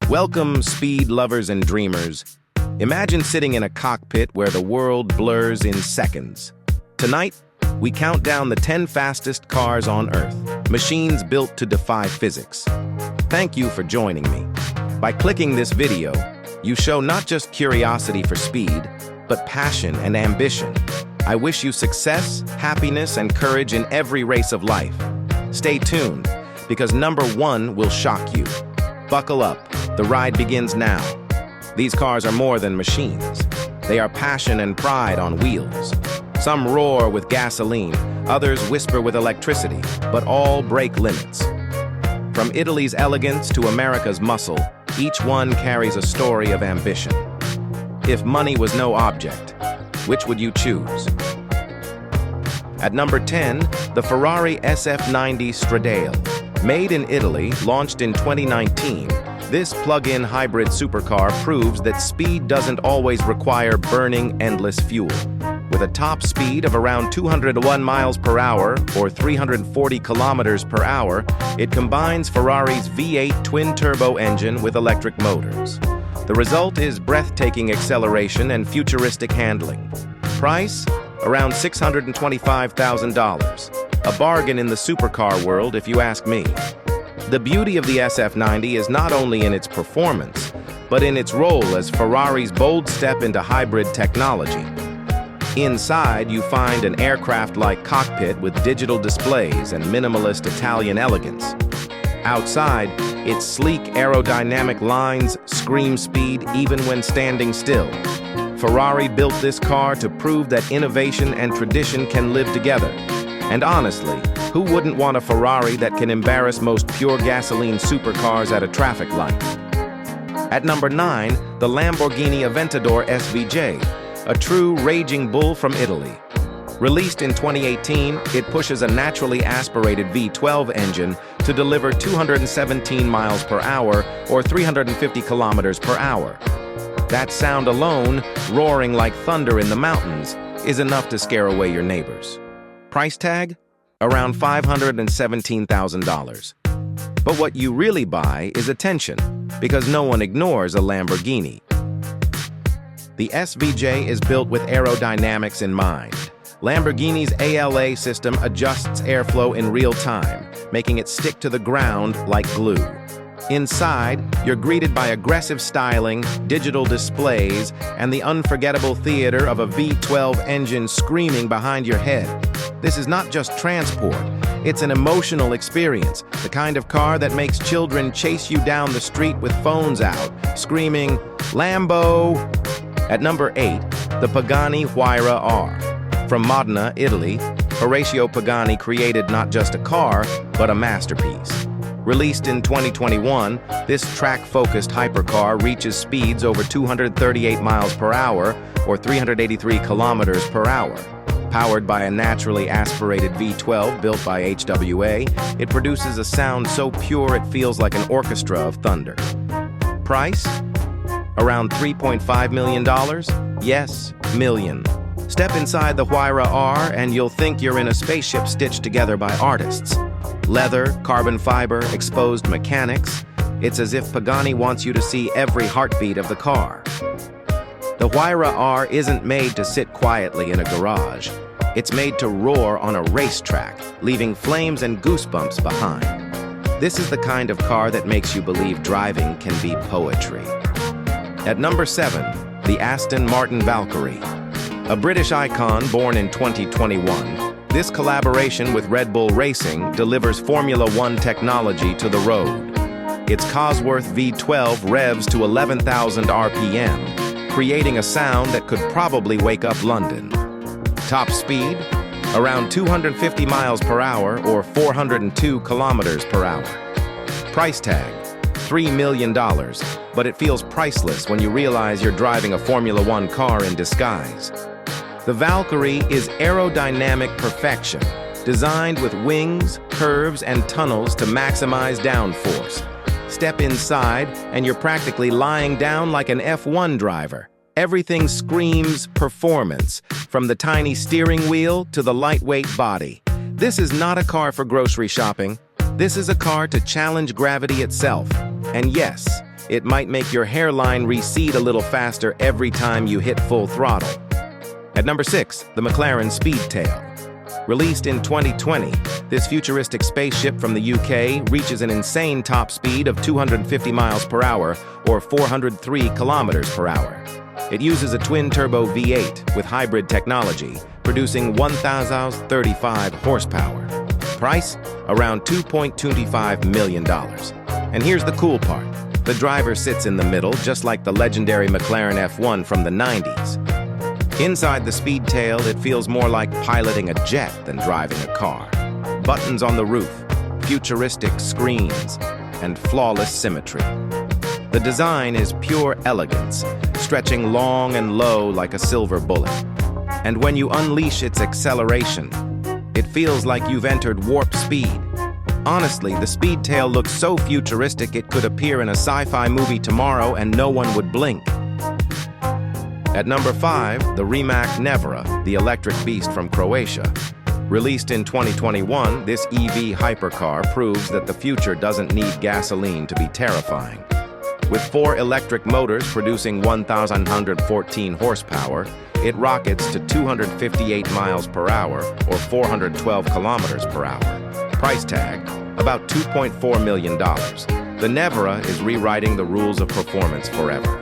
Welcome, speed lovers and dreamers. Imagine sitting in a cockpit where the world blurs in seconds. Tonight, we count down the 10 fastest cars on Earth, machines built to defy physics. Thank you for joining me. By clicking this video, you show not just curiosity for speed, but passion and ambition. I wish you success, happiness, and courage in every race of life. Stay tuned, because number 1 will shock you. Buckle up, the ride begins now. These cars are more than machines. They are passion and pride on wheels. Some roar with gasoline, others whisper with electricity, but all break limits. From Italy's elegance to America's muscle, each one carries a story of ambition. If money was no object, which would you choose? At number 10, the Ferrari SF90 Stradale. Made in Italy, launched in 2019, this plug-in hybrid supercar proves that speed doesn't always require burning endless fuel. With a top speed of around 201 miles per hour or 340 kilometers per hour, it combines Ferrari's V8 twin-turbo engine with electric motors. The result is breathtaking acceleration and futuristic handling. Price? Around $625,000. A bargain in the supercar world, if you ask me. The beauty of the SF90 is not only in its performance, but in its role as Ferrari's bold step into hybrid technology. Inside, you find an aircraft-like cockpit with digital displays and minimalist Italian elegance. Outside, its sleek aerodynamic lines scream speed even when standing still. Ferrari built this car to prove that innovation and tradition can live together. And honestly, who wouldn't want a Ferrari that can embarrass most pure gasoline supercars at a traffic light? At number 9, the Lamborghini Aventador SVJ, a true raging bull from Italy. Released in 2018, it pushes a naturally aspirated V12 engine to deliver 217 miles per hour or 350 kilometers per hour. That sound alone, roaring like thunder in the mountains, is enough to scare away your neighbors. Price tag? Around $517,000. But what you really buy is attention, because no one ignores a Lamborghini. The SVJ is built with aerodynamics in mind. Lamborghini's ALA system adjusts airflow in real time, making it stick to the ground like glue. Inside, you're greeted by aggressive styling, digital displays, and the unforgettable theater of a V12 engine screaming behind your head. This is not just transport, it's an emotional experience, the kind of car that makes children chase you down the street with phones out, screaming, "Lambo!" At number 8, the Pagani Huayra R. From Modena, Italy, Horacio Pagani created not just a car, but a masterpiece. Released in 2021, this track-focused hypercar reaches speeds over 238 miles per hour or 383 kilometers per hour. Powered by a naturally aspirated V12 built by HWA, it produces a sound so pure it feels like an orchestra of thunder. Price? Around $3.5 million? Yes, million. Step inside the Huayra R and you'll think you're in a spaceship stitched together by artists. Leather, carbon fiber, exposed mechanics. It's as if Pagani wants you to see every heartbeat of the car. The Huayra R isn't made to sit quietly in a garage. It's made to roar on a racetrack, leaving flames and goosebumps behind. This is the kind of car that makes you believe driving can be poetry. At number 7, the Aston Martin Valkyrie. A British icon born in 2021, this collaboration with Red Bull Racing delivers Formula One technology to the road. Its Cosworth V12 revs to 11,000 RPM, creating a sound that could probably wake up London. Top speed? Around 250 miles per hour or 402 kilometers per hour. Price tag? $3 million, but it feels priceless when you realize you're driving a Formula One car in disguise. The Valkyrie is aerodynamic perfection, designed with wings, curves, and tunnels to maximize downforce. Step inside, and you're practically lying down like an F1 driver. Everything screams performance, from the tiny steering wheel to the lightweight body. This is not a car for grocery shopping. This is a car to challenge gravity itself. And yes, it might make your hairline recede a little faster every time you hit full throttle. At number 6, the McLaren Speedtail. Released in 2020, this futuristic spaceship from the UK reaches an insane top speed of 250 miles per hour or 403 kilometers per hour. It uses a twin-turbo V8 with hybrid technology, producing 1,035 horsepower. Price? Around $2.25 million. And here's the cool part. The driver sits in the middle, just like the legendary McLaren F1 from the 90s. Inside the Speedtail, it feels more like piloting a jet than driving a car. Buttons on the roof, futuristic screens, and flawless symmetry. The design is pure elegance, stretching long and low like a silver bullet. And when you unleash its acceleration, it feels like you've entered warp speed. Honestly, the Speedtail looks so futuristic it could appear in a sci-fi movie tomorrow and no one would blink. At number 5, the Rimac Nevera, the electric beast from Croatia. Released in 2021, this EV hypercar proves that the future doesn't need gasoline to be terrifying. With 4 electric motors producing 1,114 horsepower, it rockets to 258 miles per hour or 412 kilometers per hour. Price tag, about $2.4 million. The Nevera is rewriting the rules of performance forever.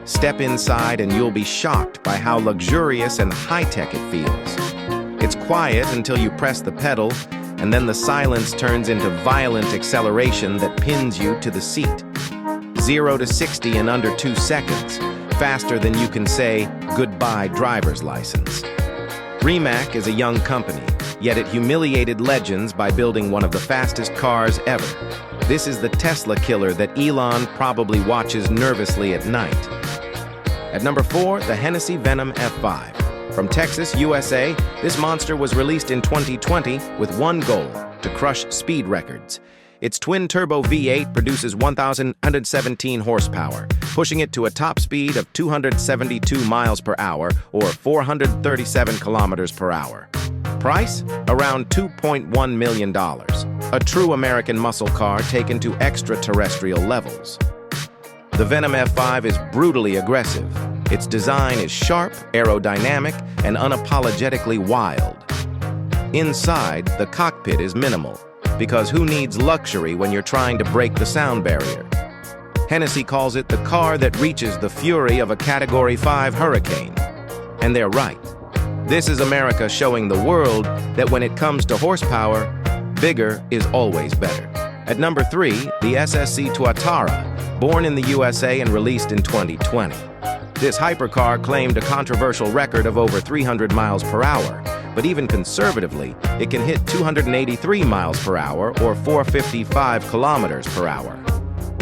Step inside and you'll be shocked by how luxurious and high-tech it feels. It's quiet until you press the pedal, and then the silence turns into violent acceleration that pins you to the seat. 0 to 60 in under 2 seconds, faster than you can say, "Goodbye, driver's license." Rimac is a young company, yet it humiliated legends by building one of the fastest cars ever. This is the Tesla killer that Elon probably watches nervously at night. At number 4, the Hennessy Venom F5. From Texas, USA, this monster was released in 2020 with one goal: to crush speed records. Its twin-turbo V8 produces 1,117 horsepower, pushing it to a top speed of 272 miles per hour or 437 kilometers per hour. Price? Around $2.1 million. A true American muscle car taken to extraterrestrial levels. The Venom F5 is brutally aggressive. Its design is sharp, aerodynamic, and unapologetically wild. Inside, the cockpit is minimal, because who needs luxury when you're trying to break the sound barrier? Hennessy calls it the car that reaches the fury of a Category 5 hurricane. And they're right. This is America showing the world that when it comes to horsepower, bigger is always better. At number 3, the SSC Tuatara, born in the USA and released in 2020. This hypercar claimed a controversial record of over 300 miles per hour, but even conservatively, it can hit 283 miles per hour or 455 kilometers per hour.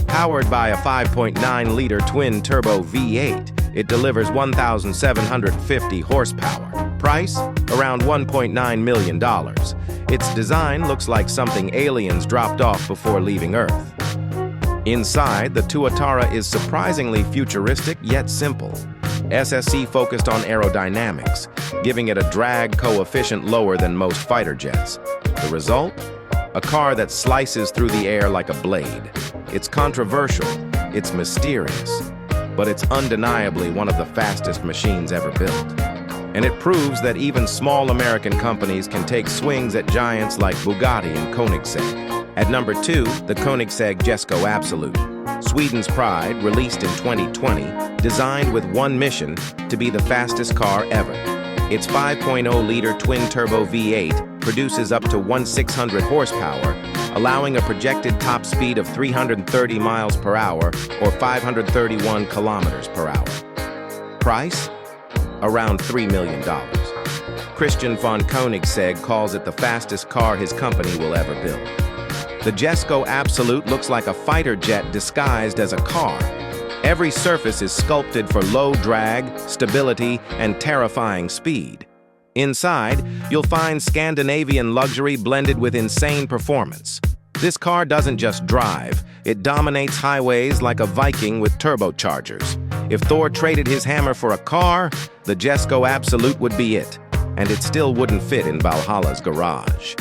Powered by a 5.9-liter twin-turbo V8, it delivers 1,750 horsepower. Price? Around $1.9 million. Its design looks like something aliens dropped off before leaving Earth. Inside, the Tuatara is surprisingly futuristic yet simple. SSC focused on aerodynamics, giving it a drag coefficient lower than most fighter jets. The result? A car that slices through the air like a blade. It's controversial, it's mysterious, but it's undeniably one of the fastest machines ever built. And it proves that even small American companies can take swings at giants like Bugatti and Koenigsegg. At number 2, the Koenigsegg Jesko Absolute. Sweden's pride, released in 2020, designed with one mission: to be the fastest car ever. Its 5.0-liter twin-turbo V8 produces up to 1,600 horsepower, allowing a projected top speed of 330 miles per hour or 531 kilometers per hour. Price? Around $3 million. Christian von Koenigsegg calls it the fastest car his company will ever build. The Jesko Absolute looks like a fighter jet disguised as a car. Every surface is sculpted for low drag, stability, and terrifying speed. Inside, you'll find Scandinavian luxury blended with insane performance. This car doesn't just drive, it dominates highways like a Viking with turbochargers. If Thor traded his hammer for a car, the Jesko Absolute would be it, and it still wouldn't fit in Valhalla's garage.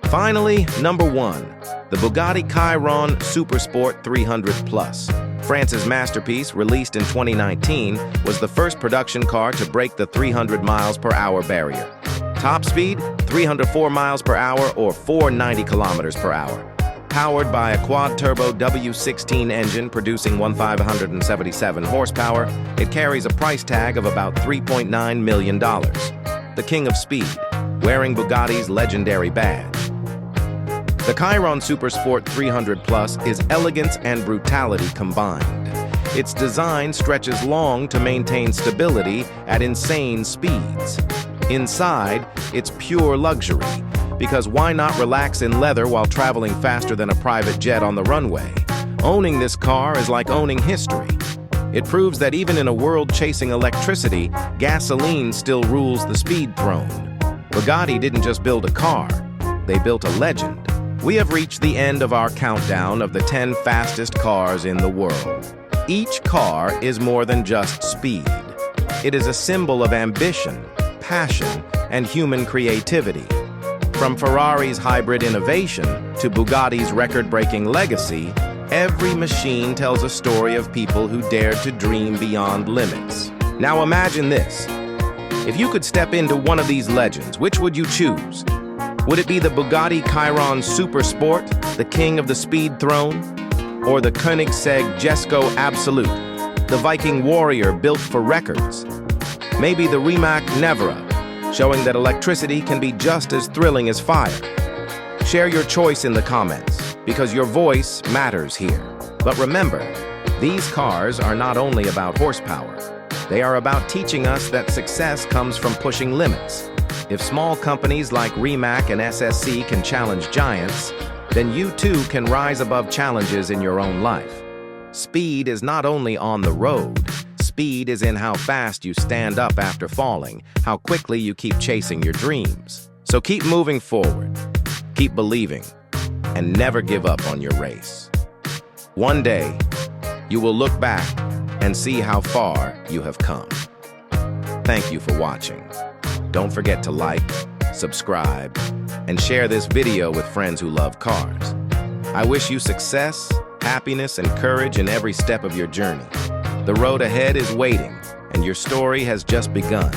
Finally, number 1, The Bugatti Chiron Supersport 300 Plus. France's masterpiece, released in 2019, was the first production car to break the 300 miles per hour barrier. Top speed, 304 miles per hour or 490 kilometers per hour. Powered by a quad-turbo W16 engine producing 1,577 horsepower, it carries a price tag of about $3.9 million. The king of speed, wearing Bugatti's legendary badge. The Chiron Supersport 300 Plus is elegance and brutality combined. Its design stretches long to maintain stability at insane speeds. Inside, it's pure luxury, because why not relax in leather while traveling faster than a private jet on the runway? Owning this car is like owning history. It proves that even in a world chasing electricity, gasoline still rules the speed throne. Bugatti didn't just build a car, they built a legend. We have reached the end of our countdown of the 10 fastest cars in the world. Each car is more than just speed. It is a symbol of ambition, passion, and human creativity. From Ferrari's hybrid innovation to Bugatti's record-breaking legacy, every machine tells a story of people who dared to dream beyond limits. Now imagine this. If you could step into one of these legends, which would you choose? Would it be the Bugatti Chiron Supersport, the king of the speed throne? Or the Koenigsegg Jesko Absolute, the Viking warrior built for records? Maybe the Rimac Nevera, showing that electricity can be just as thrilling as fire. Share your choice in the comments, because your voice matters here. But remember, these cars are not only about horsepower. They are about teaching us that success comes from pushing limits. If small companies like Rimac and SSC can challenge giants, then you too can rise above challenges in your own life. Speed is not only on the road. Speed is in how fast you stand up after falling, how quickly you keep chasing your dreams. So keep moving forward, keep believing, and never give up on your race. One day, you will look back and see how far you have come. Thank you for watching. Don't forget to like, subscribe, and share this video with friends who love cars. I wish you success, happiness, and courage in every step of your journey. The road ahead is waiting, and your story has just begun.